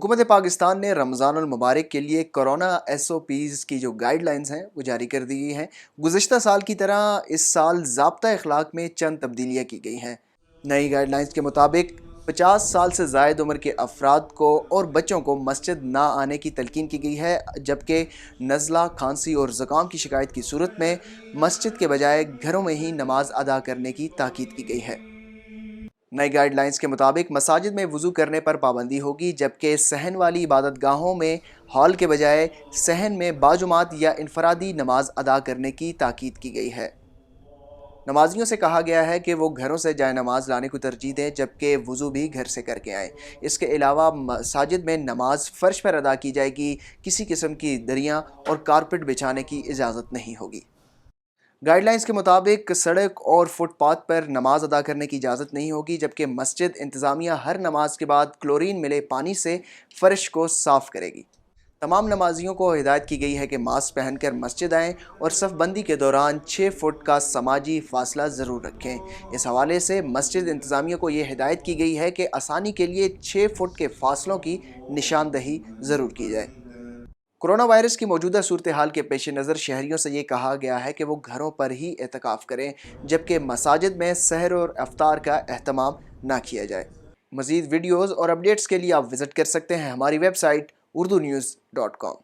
हुकूमत पाकिस्तान ने रमज़ानुल मुबारक के लिए कोरोना SOPs की जो गाइडलाइंस हैं वो जारी कर दी गई हैं। गुज़िश्ता साल की तरह इस साल ज़ाब्ता अखलाक में चंद तब्दीलियाँ की गई हैं। नई गाइडलाइंस के मुताबिक 50 साल से ज़ायद उम्र के अफराद को और बच्चों को मस्जिद ना आने की तलकीन की गई है, जबकि नज़ला, खांसी और ज़ुकाम की शिकायत की सूरत में मस्जिद के बजाय घरों में ही नमाज अदा करने की ताकीद की गई है। नई गाइडलाइंस के मुताबिक मसाजिद में वज़ू करने पर पाबंदी होगी, जबकि सहन वाली इबादत गाहों में हॉल के बजाय सहन में बाजुमात या इनफरादी नमाज अदा करने की ताकीद की गई है। नमाजियों से कहा गया है कि वो घरों से जाए नमाज लाने को तरजीह दें, जबकि वज़ू भी घर से करके आएँ। इसके अलावा मसाजिद में नमाज फ़र्श पर अदा की जाएगी, किसी किस्म की दरियाँ और कारपेट बिछाने की इजाज़त नहीं होगी। गाइडलाइंस के मुताबिक सड़क और फुटपाथ पर नमाज अदा करने की इजाज़त नहीं होगी, जबकि मस्जिद इंतज़ामिया हर नमाज के बाद क्लोरीन मिले पानी से फ़र्श को साफ़ करेगी। तमाम नमाजियों को हिदायत की गई है कि मास्क पहनकर मस्जिद आएँ और सफ़ बंदी के दौरान 6 फुट का समाजी फ़ासला ज़रूर रखें। इस हवाले से मस्जिद इंतज़ामिया को ये हिदायत की गई है कि आसानी के लिए 6 फुट के फ़ासलों की निशानदही ज़रूर की जाए। कोरोना वायरस की मौजूदा सूरत हाल के पेश नज़र शहरियों से ये कहा गया है कि वो घरों पर ही एहतिकाफ करें, जबकि मसाजिद में सहर और अफ्तार का एहतमाम ना किया जाए। मज़ीद वीडियोज़ और अपडेट्स के लिए आप विज़िट कर सकते हैं हमारी वेबसाइट urdunews.com।